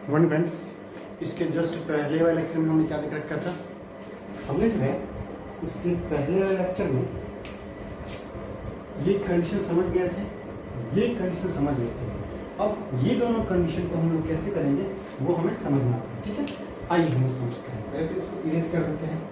One friends, इसके just पहले वाले लेक्चर में हमने क्या देख रखा था। हमने जो है इसके पहले वाले लेक्चर में ये कंडीशन समझ गए थे, ये कंडीशन समझ गए थे। अब ये दोनों कंडीशन को हम लोग कैसे करेंगे वो हमें समझना है, ठीक है। आइए हम समझते हैं। पहले तो इसको इरेज कर देते हैं।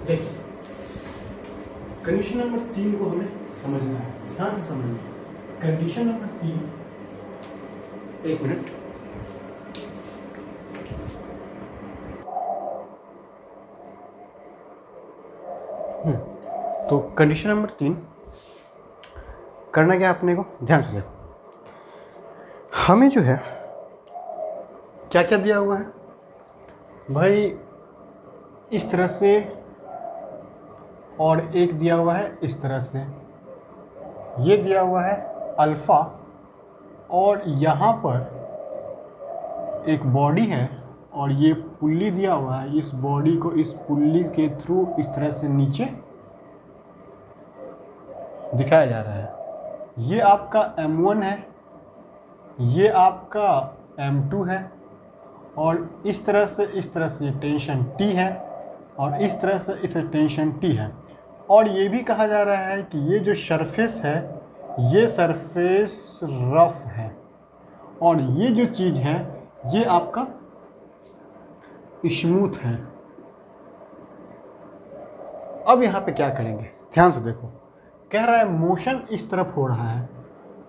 देखिए, कंडीशन नंबर 3 को हमें समझना है, ध्यान से समझना है। कंडीशन नंबर 3, एक मिनट। तो कंडीशन नंबर 3 करना क्या अपने को, ध्यान से देखो। हमें जो है क्या क्या दिया हुआ है भाई, इस तरह से, और एक दिया हुआ है इस तरह से। ये दिया हुआ है अल्फ़ा, और यहाँ पर एक बॉडी है और ये पुल्ली दिया हुआ है। इस बॉडी को इस पुल्ली के थ्रू इस तरह से नीचे दिखाया जा रहा है। ये आपका M1 है, ये आपका M2 है, और इस तरह से ये टेंशन T है, और इस तरह से इस टेंशन T है। और ये भी कहा जा रहा है कि ये जो सरफेस है ये सरफेस रफ है, और ये जो चीज़ है ये आपका स्मूथ है। अब यहाँ पे क्या करेंगे, ध्यान से देखो। कह रहा है मोशन इस तरफ हो रहा है,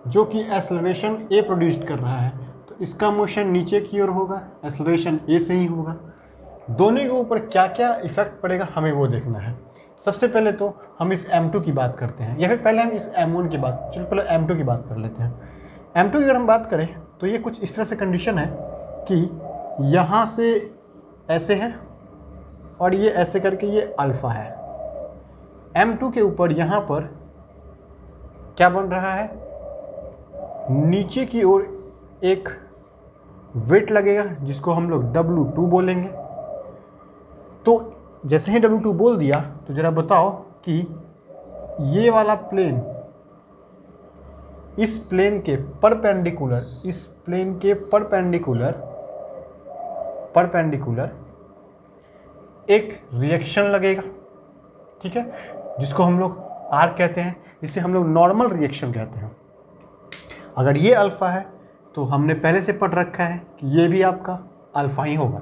जो कि एक्सेलरेशन A प्रोड्यूस कर रहा है, तो इसका मोशन नीचे की ओर होगा, एक्सेलरेशन A से ही होगा। दोनों के ऊपर क्या क्या इफेक्ट पड़ेगा हमें वो देखना है। सबसे पहले तो हम इस M2 की बात करते हैं, या फिर पहले हम इस M1 की बात, चलो पहले M2 की बात कर लेते हैं। M2 की अगर हम बात करें तो ये कुछ इस तरह से कंडीशन है कि यहाँ से ऐसे है और ये ऐसे करके ये अल्फ़ा है। M2 के ऊपर यहाँ पर क्या बन रहा है, नीचे की ओर एक वेट लगेगा जिसको हम लोग W2 बोलेंगे। तो जैसे ही W2 बोल दिया तो ज़रा बताओ कि ये वाला प्लेन इस प्लेन के परपेंडिकुलर, इस प्लेन के परपेंडिकुलर एक रिएक्शन लगेगा, ठीक है, जिसको हम लोग R कहते हैं, जिसे हम लोग नॉर्मल रिएक्शन कहते हैं। अगर ये अल्फ़ा है तो हमने पहले से पढ़ रखा है कि ये भी आपका अल्फ़ा ही होगा।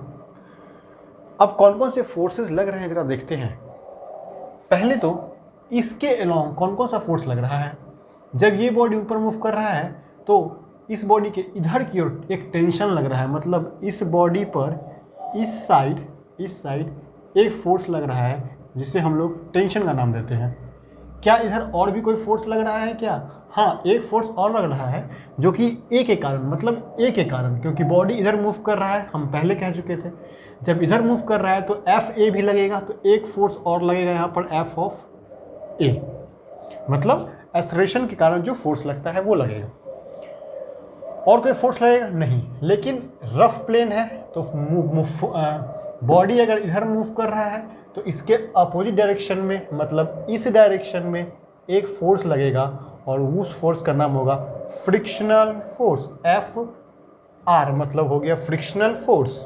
अब कौन कौन से फोर्सेस लग रहे हैं ज़रा देखते हैं। पहले तो इसके अलोंग कौन कौन सा फोर्स लग रहा है। जब ये बॉडी ऊपर मूव कर रहा है तो इस बॉडी के इधर की ओर एक टेंशन लग रहा है, मतलब इस बॉडी पर इस साइड एक फोर्स लग रहा है जिसे हम लोग टेंशन का नाम देते हैं। क्या इधर और भी कोई फोर्स लग रहा है क्या? हाँ, एक फोर्स और लग रहा है जो कि A के कारण, मतलब A के कारण, क्योंकि बॉडी इधर मूव कर रहा है, हम पहले कह चुके थे। जब इधर मूव कर रहा है तो FA भी लगेगा, तो एक फोर्स और लगेगा यहाँ पर F ऑफ A, मतलब एक्सेलरेशन के कारण जो फोर्स लगता है वो लगेगा। और कोई फोर्स लगेगा नहीं। लेकिन रफ प्लेन है तो बॉडी अगर इधर मूव कर रहा है तो इसके अपोजिट डायरेक्शन में, मतलब इस डायरेक्शन में एक फोर्स लगेगा, और उस फोर्स का नाम होगा फ्रिक्शनल फोर्स, FR, मतलब हो गया फ्रिक्शनल फोर्स।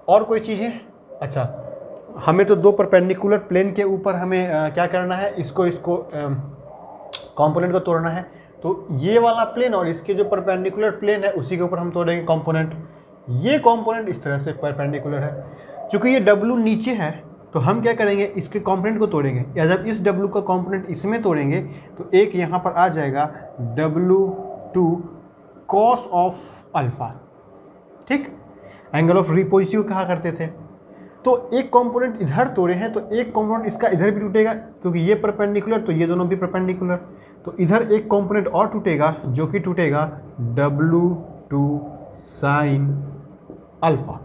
और कोई चीज़ है? अच्छा, हमें तो दो परपेंडिकुलर प्लेन के ऊपर हमें क्या करना है, इसको कंपोनेंट को तोड़ना है। तो ये वाला प्लेन और इसके जो परपेंडिकुलर प्लेन है उसी के ऊपर हम तोड़ेंगे कंपोनेंट। ये कंपोनेंट इस तरह से परपेंडिकुलर है। चूँकि ये W नीचे है तो हम क्या करेंगे, इसके कंपोनेंट को तोड़ेंगे, या जब इस W का कंपोनेंट इसमें तोड़ेंगे तो एक यहाँ पर आ जाएगा W2 cos ऑफ अल्फ़ा, ठीक, एंगल ऑफ रिपोजिटिव कहा करते थे। तो एक कंपोनेंट इधर तोड़े हैं तो एक कंपोनेंट इसका इधर भी टूटेगा, क्योंकि ये परपेंडिकुलर तो ये दोनों भी परपेंडिकुलर, तो इधर एक कंपोनेंट और टूटेगा जो कि टूटेगा W2 साइन अल्फ़ा।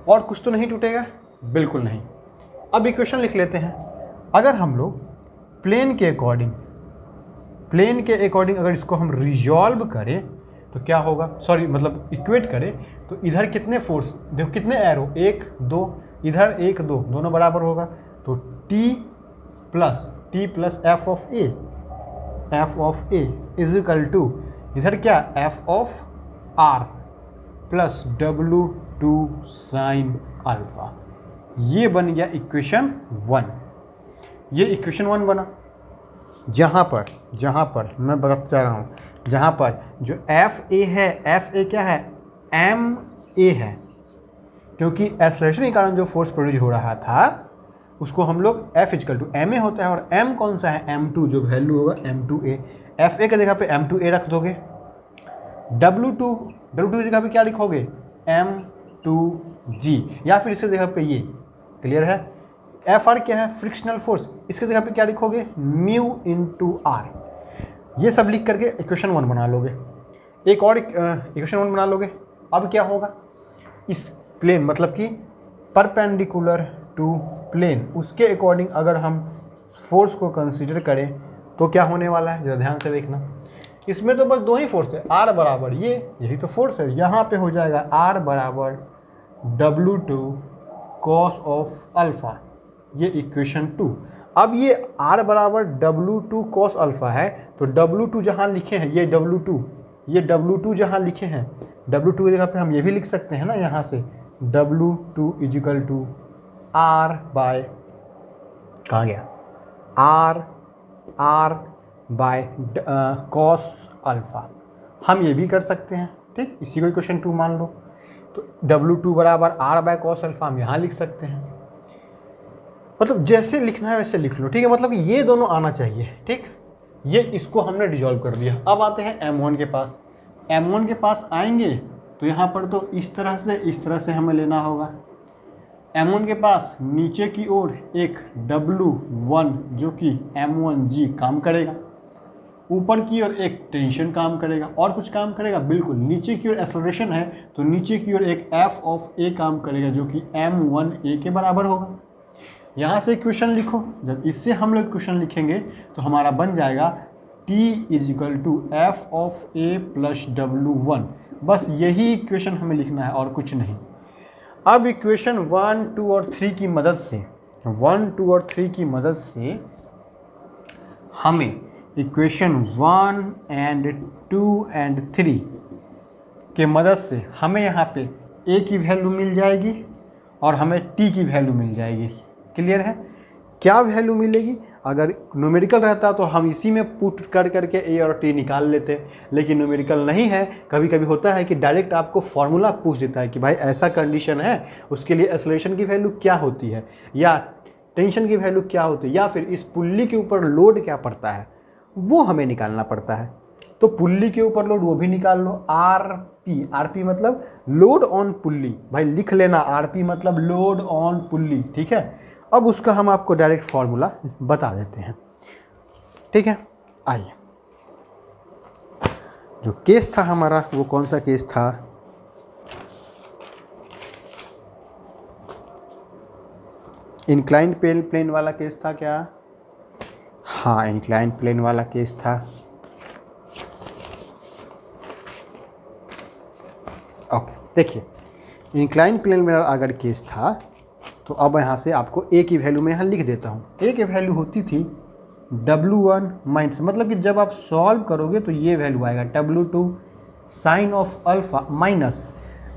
और कुछ तो नहीं टूटेगा, बिल्कुल नहीं। अब इक्वेशन लिख लेते हैं। अगर हम लोग प्लेन के अकॉर्डिंग अगर इसको हम रिजॉल्व करें तो क्या होगा, मतलब इक्वेट करें तो इधर कितने फोर्स, देखो कितने एरो, 1 2, इधर 1 2, दोनों बराबर होगा, तो T plus F of A is equal to इधर क्या F of R plus W2 sine alpha. ये बन गया इक्वेशन 1। ये इक्वेशन 1 बना। जहाँ पर मैं बता चाह रहा हूँ, जहाँ पर जो एफ ए है, एफ ए क्या है, एम ए है, क्योंकि एक्सेलरेशन के कारण जो फोर्स प्रोड्यूस हो रहा था उसको हम लोग F equal to M A होता है, और एम कौन सा है, M2, जो वैल्यू होगा M2A। एफ ए की जगह पे M2A रख दोगे, W2 की जगह पे क्या लिखोगे, M2G, या फिर इसकी जगह पे ये, क्लियर है। एफ आर क्या है, फ्रिक्शनल फोर्स, इसकी जगह पे क्या लिखोगे, म्यू इंटू आर। ये सब लिख करके इक्वेशन 1 बना लोगे। एक और इक्वेशन 1 बना लोगे। अब क्या होगा, इस प्लेन मतलब कि परपेंडिकुलर टू प्लेन, उसके अकॉर्डिंग अगर हम फोर्स को कंसीडर करें तो क्या होने वाला है, जरा ध्यान से देखना। इसमें तो बस 2 ही फोर्स है, आर बराबर यही तो फोर्स है। यहाँ पे हो जाएगा आर बराबर W2 कॉस ऑफ अल्फा, ये इक्वेशन 2। अब ये R बराबर W2 कॉस अल्फा है, तो W2 जहाँ लिखे हैं, ये W2 जहाँ लिखे हैं, W2 की जगह पे हम ये भी लिख सकते हैं ना, यहाँ से W2 is equal to R bye, कहाँ गया, R बाय कॉस अल्फा। हम ये भी कर सकते हैं, ठीक, इसी को इक्वेशन 2 मान लो। तो W2 बराबर R बाय कॉस अल्फा हम यहाँ लिख सकते हैं। मतलब जैसे लिखना है वैसे लिख लो, ठीक है, मतलब ये दोनों आना चाहिए, ठीक। ये इसको हमने डिजॉल्व कर दिया। अब आते हैं M1 के पास। M1 के पास आएंगे तो यहाँ पर तो इस तरह से हमें लेना होगा। M1 के पास नीचे की ओर एक W1 जो कि M1G काम करेगा, ऊपर की ओर एक टेंशन काम करेगा, और कुछ काम करेगा, बिल्कुल नीचे की ओर एक्सेलरेशन है तो नीचे की ओर एक F ऑफ A काम करेगा जो कि M1A के बराबर होगा। यहाँ से इक्वेशन लिखो, जब इससे हम लोग इक्वेशन लिखेंगे तो हमारा बन जाएगा T is equal to F of A plus W1। बस यही इक्वेशन हमें लिखना है और कुछ नहीं। अब इक्वेशन 1, 2 और 3 की मदद से हमें इक्वेशन 1 एंड 2 एंड 3 के मदद से हमें यहाँ पे A की वैल्यू मिल जाएगी और हमें T की वैल्यू मिल जाएगी। क्लियर है। क्या वैल्यू मिलेगी, अगर न्यूमेरिकल रहता तो हम इसी में पुट कर करके A और T निकाल लेते, लेकिन न्यूमेरिकल नहीं है। कभी कभी होता है कि डायरेक्ट आपको फॉर्मूला पूछ देता है कि भाई ऐसा कंडीशन है, उसके लिए एक्सेलरेशन की वैल्यू क्या होती है, या टेंशन की वैल्यू क्या होती है, या फिर इस पुल्ली के ऊपर लोड क्या पड़ता है, वो हमें निकालना पड़ता है। तो पुल्ली के ऊपर लोड वो भी निकाल लो, आरपी मतलब लोड ऑन पुल्ली, भाई लिख लेना, आरपी मतलब लोड ऑन पुल्ली, ठीक है। अब उसका हम आपको डायरेक्ट फॉर्मूला बता देते हैं, ठीक है। आइए, जो केस था हमारा वो कौन सा केस था, इंक्लाइंड प्लेन वाला केस था क्या, हाँ इंक्लाइंड प्लेन वाला केस था। ओके, देखिए इंक्लाइंड प्लेन में अगर केस था तो अब यहाँ से आपको A की वैल्यू मैं यहाँ लिख देता हूँ। A की वैल्यू होती थी W1 माइनस, मतलब कि जब आप सॉल्व करोगे तो ये वैल्यू आएगा W2 sine of alpha minus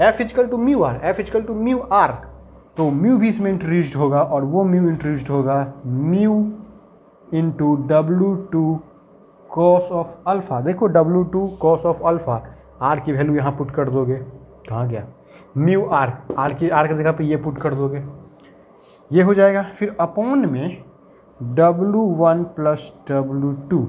F equal to mu R, F equal to mu R, तो म्यू भी इसमें इंट्रोड्यूस्ड होगा और वो म्यू इंट्रोड्यूस्ड होगा mu into W2 cos of alpha. देखो W2 cos of alpha, R की वैल्यू यहाँ पुट कर दोगे, कहाँ गया म्यू आर की जगह पे ये पुट कर दोगे, ये हो जाएगा। फिर अपॉन में W1 प्लस W2,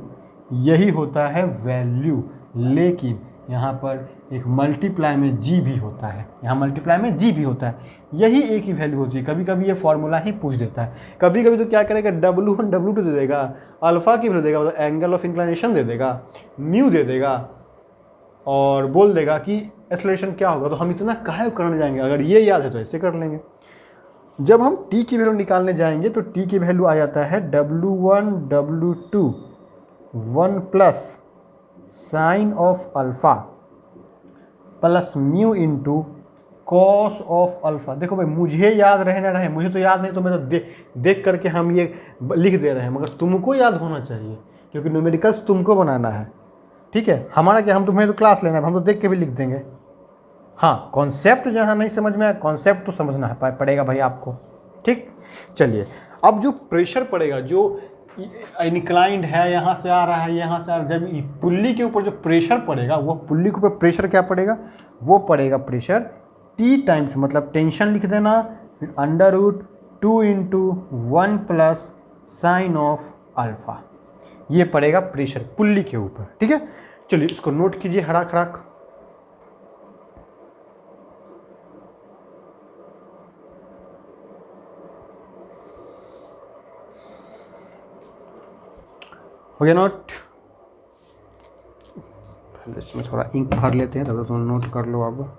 यही होता है वैल्यू, लेकिन यहाँ पर एक मल्टीप्लाई में G भी होता है, यहाँ मल्टीप्लाई में G भी होता है, यही A की वैल्यू होती है। कभी कभी ये फॉर्मूला ही पूछ देता है, कभी कभी तो क्या करेगा W1 W2 दे देगा, अल्फ़ा की वैल्यू देगा, मतलब एंगल ऑफ इंक्लिनेशन दे देगा, म्यू दे देगा, और बोल देगा कि एक्सेलरेशन क्या होगा। तो हम इतना काहे करने जाएंगे, अगर ये याद है तो ऐसे कर लेंगे। जब हम T की वैल्यू निकालने जाएंगे तो T की वैल्यू आ जाता है W1 W2 1 plus sign of alpha plus mu into cos of alpha. देखो भाई, मुझे याद रहे ना रहे, मुझे तो याद नहीं, तो मैं तो देख करके हम ये लिख दे रहे हैं, मगर तुमको याद होना चाहिए क्योंकि न्यूमेरिकल्स तुमको बनाना है। ठीक है, हमारा क्या, हम तुम्हें तो क्लास लेना है, हम तो देख के भी लिख देंगे। हाँ, कॉन्सेप्ट जहाँ नहीं समझ में आया, कॉन्सेप्ट तो समझना है पड़ेगा भाई आपको। ठीक, चलिए अब जो प्रेशर पड़ेगा, जो इंक्लाइंड है, यहाँ से आ रहा है, यहाँ से आ रहा है, जब पुल्ली के ऊपर जो प्रेशर पड़ेगा, वो पुल्ली के ऊपर प्रेशर क्या पड़ेगा, वो पड़ेगा प्रेशर टी टाइम्स, मतलब टेंशन लिख देना √2 × 1 + साइन ऑफ अल्फा, ये पड़ेगा प्रेशर पुल्ली के ऊपर। ठीक है, चलिए इसको नोट कीजिए हड़ाक हड़ाक। हो गया नोट? पहले इसमें थोड़ा इंक भर लेते हैं, तब तो तुम नोट कर लो अब।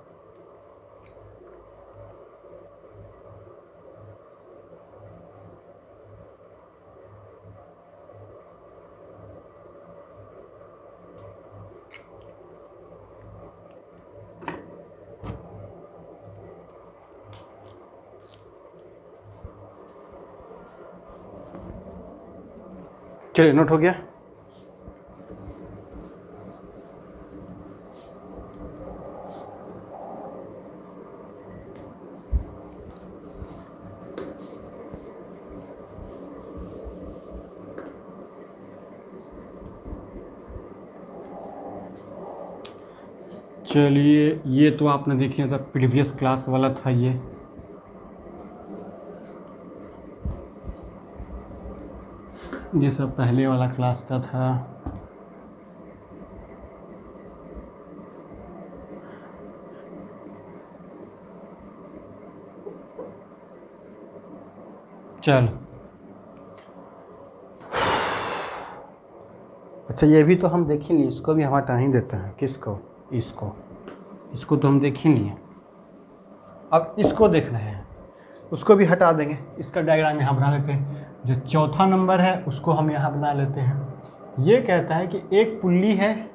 चलिए नोट हो गया। चलिए, ये तो आपने देखी था, प्रीवियस क्लास वाला था ये सब पहले वाला क्लास का था। चल, अच्छा ये भी तो हम देख ही लिए, इसको भी हम हटा ही देते हैं। किसको? इसको तो हम देख ही लिए, अब इसको देख रहे हैं, उसको भी हटा देंगे। इसका डायग्राम यहाँ बना लेते हैं। जो चौथा नंबर है उसको हम यहाँ बना लेते हैं। ये कहता है कि एक पुल्ली है,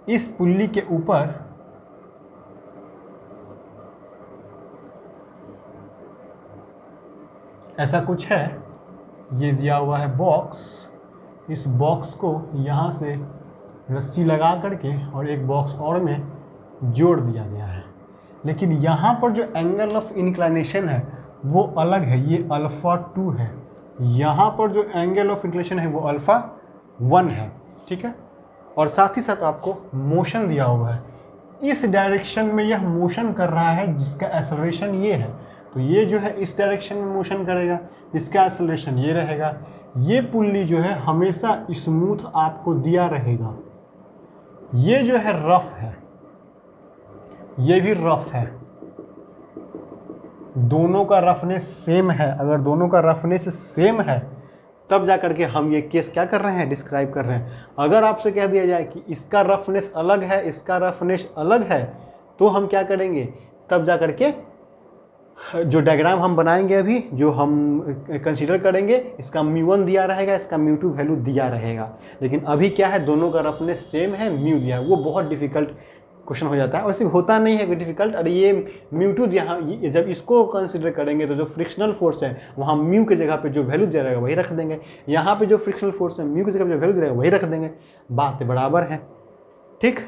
इस पुल्ली के ऊपर ऐसा कुछ है, ये दिया हुआ है बॉक्स, इस बॉक्स को यहाँ से रस्सी लगा करके और एक बॉक्स और में जोड़ दिया गया है, लेकिन यहाँ पर जो एंगल ऑफ इंक्लाइनेशन है वो अलग है, ये α2 है। यहाँ पर जो एंगल ऑफ इंक्लिनेशन है वो α1 है। ठीक है, और साथ ही साथ आपको मोशन दिया हुआ है, इस डायरेक्शन में यह मोशन कर रहा है जिसका एक्सेलरेशन ये है, तो ये जो है इस डायरेक्शन में मोशन करेगा, इसका एक्सेलरेशन ये रहेगा। ये पुल्ली जो है हमेशा स्मूथ आपको दिया रहेगा। ये जो है रफ है, ये भी रफ है, दोनों का रफनेस सेम है। अगर दोनों का रफनेस सेम है तब जा करके हम ये केस क्या कर रहे हैं, डिस्क्राइब कर रहे हैं। अगर आपसे कह दिया जाए कि इसका रफनेस अलग है, इसका रफनेस अलग है, तो हम क्या करेंगे, तब जा करके जो डायग्राम हम बनाएंगे अभी, जो हम कंसीडर करेंगे, इसका μ1 दिया रहेगा, इसका μ2 वैल्यू दिया रहेगा। लेकिन अभी क्या है, दोनों का रफनेस सेम है, म्यू दिया है। वो बहुत डिफिकल्ट क्वेश्चन हो जाता है, वैसे होता नहीं है कोई डिफिकल्ट। अरे ये μ2 यहाँ, जब इसको कंसीडर करेंगे तो जो फ्रिक्शनल फोर्स है वहाँ म्यू की जगह पे जो वैल्यू दिया रहेगा वही रख देंगे, यहाँ पे जो फ्रिक्शनल फोर्स है म्यू की जगह पे जो वैल्यू दिया रहेगा वही रख देंगे, बात बराबर है। ठीक,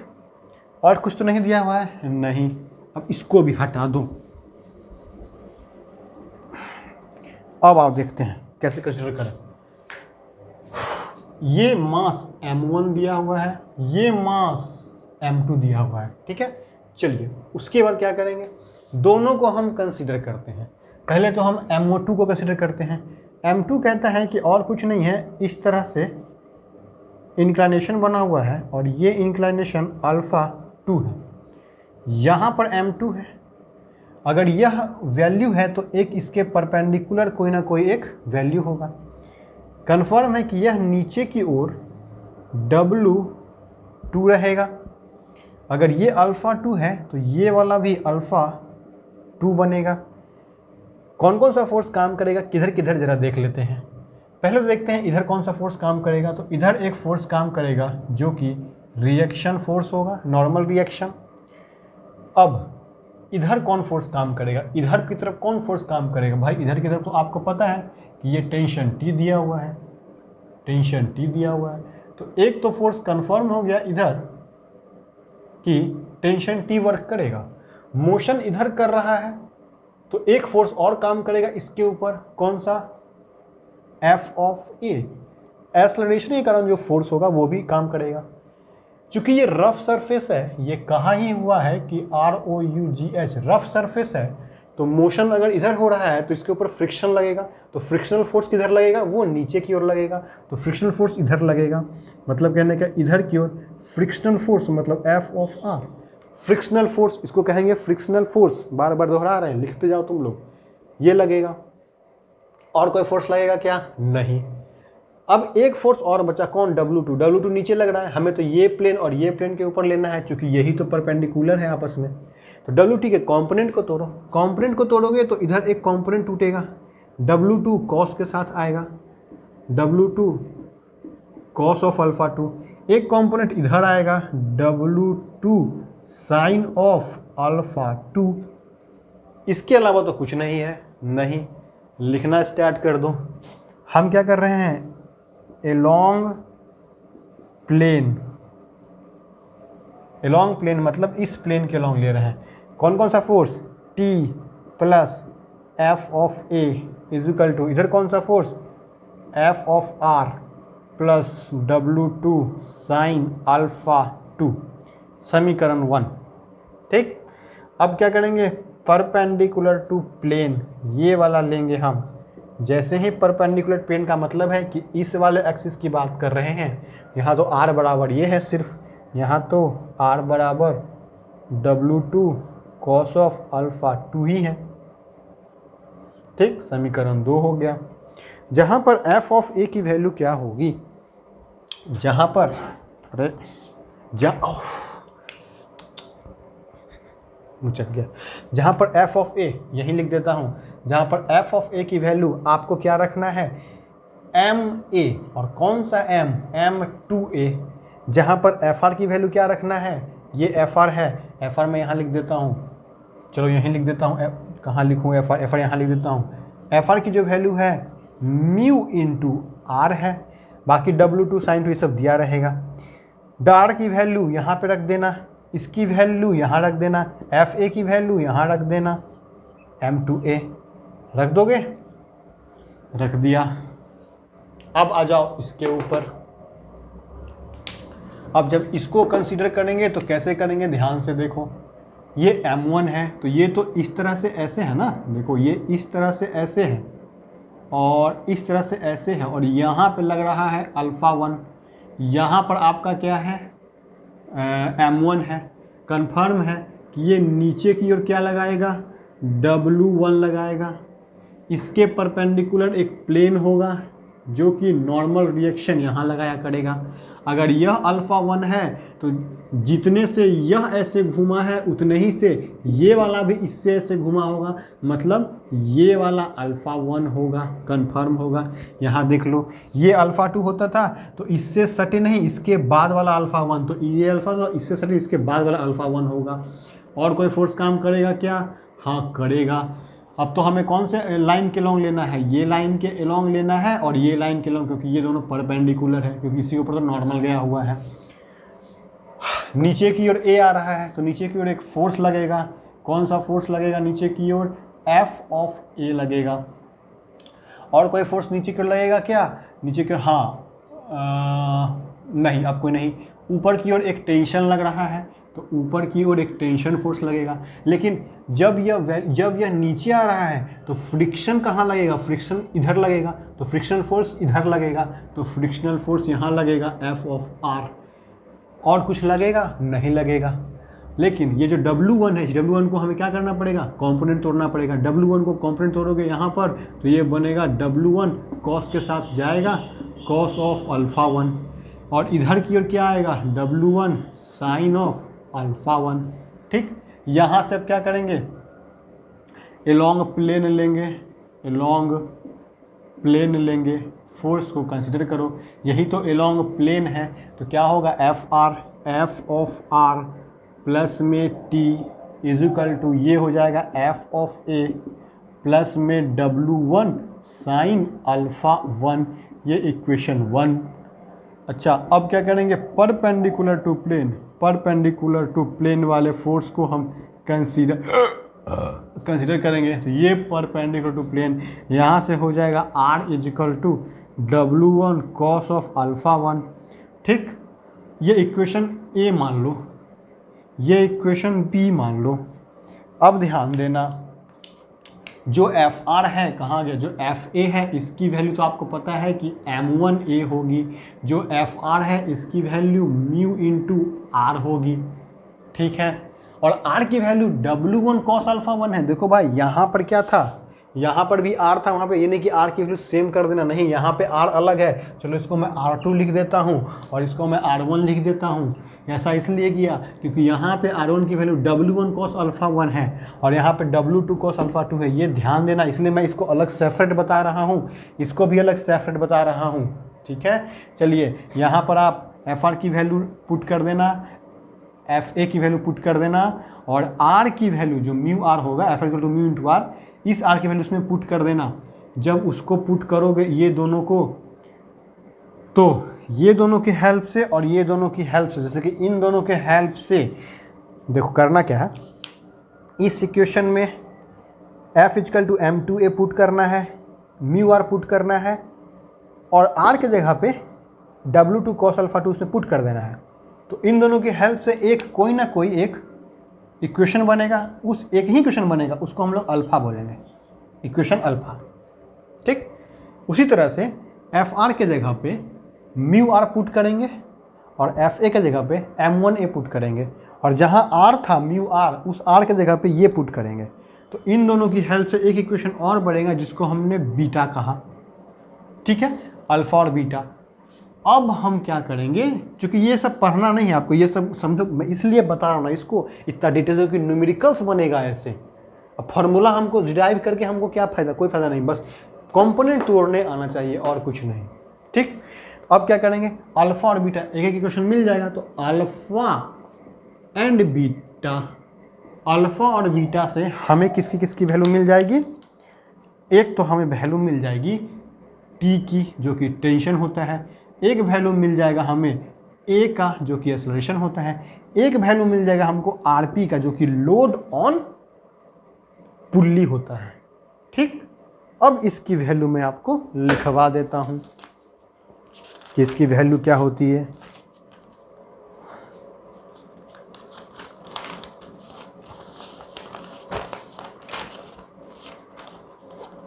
और कुछ तो नहीं दिया हुआ है, नहीं। अब इसको भी हटा दो। अब आप देखते हैं कैसे कंसीडर करें। ये मास m1 दिया हुआ है, ये मास m2 दिया हुआ है। ठीक है, चलिए उसके बाद क्या करेंगे, दोनों को हम कंसीडर करते हैं। पहले तो हम m2 को कंसीडर करते हैं। m2 कहता है कि और कुछ नहीं है, इस तरह से इंक्लाइनेशन बना हुआ है और ये इंक्लाइनेशन α2 है, यहाँ पर m2 है। अगर यह वैल्यू है तो एक इसके परपेंडिकुलर कोई ना कोई एक वैल्यू होगा। कन्फर्म है कि यह नीचे की ओर W2 रहेगा। अगर ये α2 है तो ये वाला भी α2 बनेगा। कौन कौन सा फोर्स काम करेगा, किधर किधर जरा देख लेते हैं। पहले तो देखते हैं इधर कौन सा फोर्स काम करेगा। तो इधर एक फोर्स काम करेगा जो कि रिएक्शन फोर्स होगा, नॉर्मल रिएक्शन। अब इधर कौन फोर्स काम करेगा, इधर की तरफ कौन फोर्स काम करेगा? भाई इधर की तरफ तो आपको पता है कि ये टेंशन T दिया हुआ है, टेंशन T दिया हुआ है, तो एक तो फोर्स कंफर्म हो गया इधर कि टेंशन T वर्क करेगा। मोशन इधर कर रहा है तो एक फोर्स और काम करेगा इसके ऊपर, कौन सा? F of A। एक्सेलरेशन के कारण जो फोर्स होगा वो भी काम करेगा। चूंकि ये रफ सरफेस है, ये कहा ही हुआ है कि ROUGH रफ सरफेस है, तो मोशन अगर इधर हो रहा है तो इसके ऊपर फ्रिक्शन लगेगा, तो फ्रिक्शनल फोर्स किधर लगेगा? वो नीचे की ओर लगेगा, तो फ्रिक्शनल फोर्स इधर लगेगा। मतलब कहने का इधर की ओर फ्रिक्शनल फोर्स मतलब F of R। Frictional force इसको कहेंगे फ्रिक्शनल फोर्स, बार बार दोहरा रहे हैं, लिखते जाओ तुम लोग, ये लगेगा। और कोई फोर्स लगेगा क्या? नहीं। अब एक फोर्स और बचा, कौन? W2। W2 नीचे लग रहा है, हमें तो ये प्लेन और ये प्लेन के ऊपर लेना है, क्योंकि यही तो परपेंडिकुलर है आपस में। तो W2 के कंपोनेंट को तोड़ो, कंपोनेंट को तोड़ोगे तो इधर एक कंपोनेंट टूटेगा, W2 कॉस के साथ आएगा, W2 कॉस ऑफ अल्फा 2। एक कंपोनेंट इधर आएगा, W2 साइन ऑफ अल्फा 2। इसके अलावा तो कुछ नहीं है। नहीं, लिखना स्टार्ट कर दो। हम क्या कर रहे हैं? एलोंग प्लेन, एलोंग प्लेन मतलब इस प्लेन के अलोंग ले रहे हैं। कौन कौन सा force? T plus F of A is equal to, इधर कौन सा force? F of R plus W2 sine alpha 2, समीकरण 1। ठीक, अब क्या करेंगे? परपेंडिकुलर टू प्लेन ये वाला लेंगे हम। जैसे ही परपेंडिकुलर प्लेन का मतलब है कि इस वाले एक्सिस की बात कर रहे हैं। यहाँ तो R बराबर ये है सिर्फ, यहाँ तो R बराबर W2 कॉस ऑफ अल्फा 2 ही है। ठीक, समीकरण 2 हो गया। जहाँ पर F ऑफ A की वैल्यू क्या होगी? जहाँ पर मुचक गया, जहाँ पर F ऑफ A, यही लिख देता हूँ, जहाँ पर F ऑफ A की वैल्यू आपको क्या रखना है? MA। और कौन सा M? M2A। जहाँ पर FR की वैल्यू क्या रखना है? ये FR है, FR मैं यहाँ लिख देता हूँ, चलो यहीं लिख देता हूँ, कहाँ लिखूँ FR? FR यहाँ लिख देता हूँ। FR की जो वैल्यू है म्यू इंटू R है, बाकी W2 साइन 2 ये सब दिया रहेगा। डार की वैल्यू यहाँ पे रख देना, इसकी वैल्यू यहाँ रख देना, FA की वैल्यू यहाँ रख देना, M2A रख दोगे? रख दिया। अब आ जाओ इसके ऊपर। अब जब इसको कंसीडर करेंगे तो कैसे करेंगे? ध्यान से देखो, ये M1 है तो ये तो इस तरह से ऐसे है ना, देखो ये इस तरह से ऐसे है और इस तरह से ऐसे है, और यहाँ पे लग रहा है अल्फ़ा 1। यहाँ पर आपका क्या है? M1 है। कंफर्म है कि ये नीचे की ओर क्या लगाएगा? W1 लगाएगा। इसके परपेंडिकुलर एक प्लेन होगा जो कि नॉर्मल रिएक्शन यहाँ लगाया करेगा। अगर यह अल्फ़ा 1 है तो जितने से यह ऐसे घूमा है उतने ही से ये वाला भी इससे ऐसे घूमा होगा, मतलब ये वाला अल्फ़ा 1 होगा, कंफर्म होगा। यहाँ देख लो, ये अल्फ़ा 2 होता था तो इससे सटे नहीं, इसके बाद वाला अल्फ़ा 1, तो ये अल्फ़ा तो इससे सटे, इसके बाद वाला अल्फ़ा 1 होगा। और कोई फोर्स काम करेगा क्या? हाँ करेगा। अब तो हमें कौन से लाइन के लॉन्ग लेना है? ये लाइन के अलॉन्ग लेना है और ये लाइन के लॉन्ग, क्योंकि ये दोनों परपेंडिकुलर है, क्योंकि इसी के ऊपर तो नॉर्मल गया हुआ है। नीचे की ओर A आ रहा है तो नीचे की ओर एक फोर्स लगेगा। कौन सा फोर्स लगेगा नीचे की ओर? F ऑफ A लगेगा। और कोई फोर्स नीचे की ओर लगेगा क्या? नीचे की ओर नहीं, अब कोई नहीं। ऊपर की ओर एक टेंशन लग रहा है तो ऊपर की ओर एक टेंशन फोर्स लगेगा। लेकिन जब यह नीचे आ रहा है तो फ्रिक्शन कहाँ लगेगा? फ्रिक्शन इधर लगेगा, तो फ्रिक्शनल फोर्स इधर लगेगा, तो फ्रिक्शनल फोर्स यहाँ लगेगा F ऑफ R। और कुछ लगेगा? नहीं लगेगा। लेकिन ये जो W1 है, W1 को हमें क्या करना पड़ेगा? कंपोनेंट तोड़ना पड़ेगा। W1 को कंपोनेंट तोड़ोगे यहाँ पर तो ये बनेगा W1 कॉस के साथ जाएगा, कॉस ऑफ अल्फ़ा 1, और इधर की ओर क्या आएगा? W1 sign of alpha 1। ठीक, यहाँ से अब क्या करेंगे? एलोंग प्लेन लेंगे, एलोंग प्लेन लेंगे, फोर्स को कंसिडर करो, यही तो एलोंग प्लेन है, तो क्या होगा? F ऑफ R प्लस में T इज इक्वल टू ये हो जाएगा एफ ऑफ ए प्लस में W1 साइन अल्फा 1, ये इक्वेशन 1। अच्छा, अब क्या करेंगे, परपेंडिकुलर टू प्लेन वाले फोर्स को हम कंसीडर करेंगे। तो ये परपेंडिकुलर टू प्लेन यहाँ से हो जाएगा R is equal to W1 cos of alpha 1। ठीक, ये इक्वेशन ए मान लो, ये इक्वेशन बी मान लो। अब ध्यान देना, जो एफ आर है कहाँ गया, जो एफ ए है इसकी वैल्यू तो आपको पता है कि m1a होगी, जो एफ आर है इसकी वैल्यू म्यू इंटू आर होगी। ठीक है, और आर की वैल्यू W1 कॉस अल्फा 1 है। देखो भाई, यहाँ पर क्या था, यहाँ पर भी आर था, वहाँ पे ये नहीं कि आर की वैल्यू सेम कर देना, नहीं, यहाँ पे आर अलग है। चलो इसको मैं R2 लिख देता हूँ और इसको मैं R1 लिख देता हूँ। ऐसा इसलिए किया क्योंकि यहाँ पे R1 की वैल्यू W1 कॉस अल्फा 1 है और यहाँ पे W2 कॉस अल्फा 2 है। ये ध्यान देना, इसलिए मैं इसको अलग सेपरेट बता रहा हूँ, इसको भी अलग सेपरेट बता रहा हूँ। ठीक है, चलिए यहाँ पर आप एफ आर की वैल्यू पुट कर देना, एफ ए की वैल्यू पुट कर देना, और आर की वैल्यू जो म्यू आर होगा, F equal to mu into R, इस आर की वैल्यू उसमें पुट कर देना। जब उसको पुट करोगे ये दोनों को, तो ये दोनों की हेल्प से और ये दोनों की हेल्प से, जैसे कि इन दोनों के हेल्प से, देखो करना क्या है, इस इक्वेशन में F equal to m2a put करना है, म्यू आर पुट करना है, और आर के जगह पे W2 कॉस अल्फा 2 उसमें पुट कर देना है। तो इन दोनों की हेल्प से एक कोई ना कोई एक इक्वेशन बनेगा, उस एक ही इक्वेशन बनेगा, उसको हम लोग अल्फा बोलेंगे, इक्वेशन अल्फा। ठीक, उसी तरह से एफ आर के जगह पे म्यू आर पुट करेंगे और एफ ए के जगह पे m1a पुट करेंगे, और जहाँ आर था म्यू आर, उस आर के जगह पे ये पुट करेंगे। तो इन दोनों की हेल्प से एक इक्वेशन और बढ़ेगा जिसको हमने बीटा कहा। ठीक है, अल्फा और बीटा। अब हम क्या करेंगे, क्योंकि ये सब पढ़ना नहीं है आपको, ये सब समझो, मैं इसलिए बता रहा हूँ ना इसको इतना डिटेल, कि न्यूमेरिकल्स बनेगा ऐसे। अब फार्मूला हमको डिराइव करके हमको क्या फ़ायदा, कोई फ़ायदा नहीं, बस कंपोनेंट तोड़ने आना चाहिए और कुछ नहीं। ठीक, अब क्या करेंगे, अल्फा और बीटा, एक एक इक्वेशन मिल जाएगा। तो अल्फा एंड बीटा, अल्फा और बीटा से हमें किसकी किसकी वैल्यू मिल जाएगी, एक तो हमें वैल्यू मिल जाएगी टी की जो कि टेंशन होता है, एक वैल्यू मिल जाएगा हमें ए का जो कि एक्सेलरेशन होता है, एक वैल्यू मिल जाएगा हमको आरपी का जो कि लोड ऑन पुल्ली होता है। ठीक, अब इसकी वैल्यू मैं आपको लिखवा देता हूँ कि इसकी वैल्यू क्या होती है।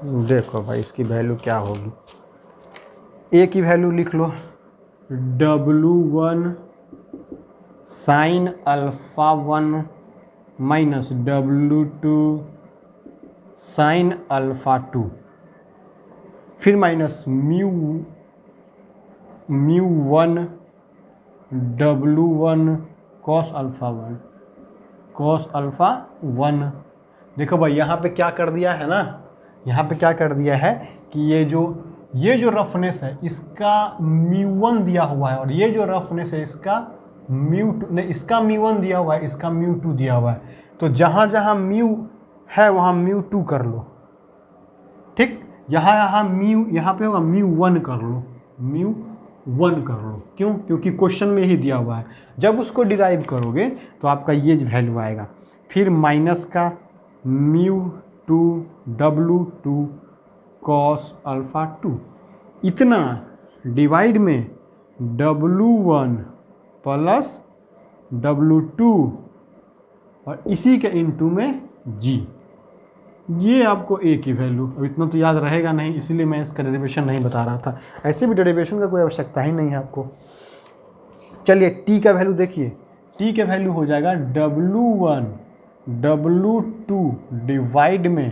देखो भाई, इसकी वैल्यू क्या होगी, ए की वैल्यू लिख लो W1 sine alpha 1 minus W2 sine alpha 2, फिर minus mu 1 W1 cos alpha 1। देखो भाई, यहाँ पे क्या कर दिया है ना, यहाँ पे क्या कर दिया है कि ये जो रफनेस है इसका μ1 दिया हुआ है, और ये जो रफनेस है इसका μ2 नहीं, इसका μ1 दिया हुआ है, इसका μ2 दिया हुआ है। तो जहाँ जहाँ म्यू है वहाँ μ2 कर लो। ठीक, यहाँ पे होगा μ1 कर लो, μ1 कर लो। क्यों, क्योंकि क्वेश्चन में ही दिया हुआ है। जब उसको डिराइव करोगे तो आपका ये वैल्यू आएगा, फिर माइनस का μ2 W2 कॉस अल्फा 2, इतना डिवाइड में W1 प्लस W2 और इसी के इनटू में G। ये आपको ए की वैल्यू, अब इतना तो याद रहेगा नहीं, इसीलिए मैं इसका डेरिवेशन नहीं बता रहा था। ऐसे भी डेरिवेशन का कोई आवश्यकता ही नहीं है आपको। चलिए टी का वैल्यू देखिए, टी का वैल्यू हो जाएगा W1 W2 डिवाइड में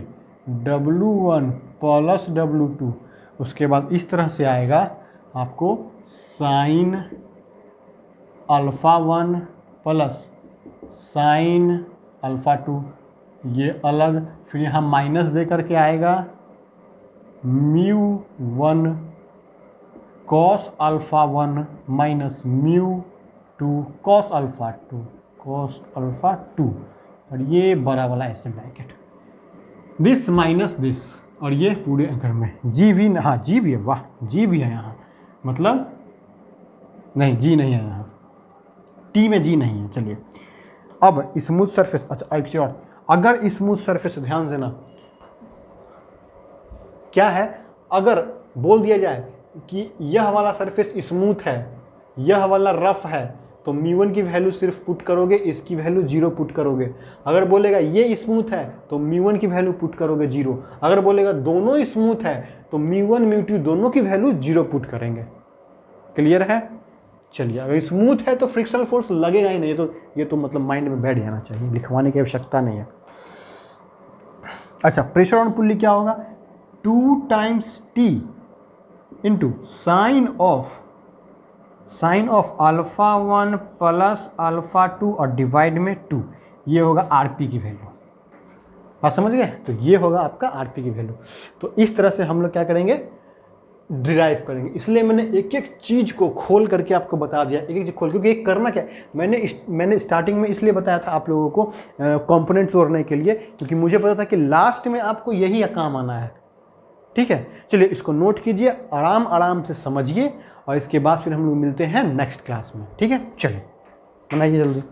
W1 प्लस W2, उसके बाद इस तरह से आएगा आपको sine alpha 1 plus sign alpha 2, ये अलग, फिर यहाँ माइनस दे करके आएगा μ1 cos alpha 1 minus μ2 cos alpha 2, और ये बड़ा वाला ऐसे ब्रैकेट, दिस माइनस दिस, और ये पूरे अंकर में जी भी, हाँ जी भी है, वाह जी भी है यहाँ, मतलब नहीं जी नहीं है यहाँ, टी में जी नहीं है। चलिए अब स्मूथ सरफेस, अच्छा एक चीज और, अगर स्मूथ सरफेस, ध्यान देना क्या है, अगर बोल दिया जाए कि यह वाला सरफेस स्मूथ है, यह वाला रफ है, तो μ1 की वैल्यू सिर्फ पुट करोगे, इसकी वैल्यू 0 पुट करोगे। अगर बोलेगा ये स्मूथ है तो μ1 की वैल्यू पुट करोगे 0। अगर बोलेगा दोनों स्मूथ है तो μ1 μ2 दोनों की वैल्यू 0 पुट करेंगे। क्लियर है? चलिए, अगर स्मूथ है तो फ्रिक्शनल फोर्स लगेगा ही नहीं, ये तो मतलब माइंड में बैठ जाना चाहिए, लिखवाने की आवश्यकता नहीं है। अच्छा, प्रेशर ऑन पुल्ली क्या होगा, 2 times T into sine of α1 plus α2 और डिवाइड में 2, ये होगा आरपी की वैल्यू। आप समझ गए? तो ये होगा आपका आरपी की वैल्यू। तो इस तरह से हम लोग क्या करेंगे, डिराइव करेंगे। इसलिए मैंने एक एक चीज़ को खोल करके आपको बता दिया, एक एक चीज़ खोल, क्योंकि ये करना क्या है, मैंने स्टार्टिंग में इसलिए बताया था आप लोगों को कंपोनेंट्स जोड़ने के लिए, क्योंकि मुझे पता था कि लास्ट में आपको यही काम आना है। ठीक है, चलिए इसको नोट कीजिए, आराम आराम से समझिए, और इसके बाद फिर हम लोग मिलते हैं नेक्स्ट क्लास में। ठीक है, चलिए बनाइए जल्दी।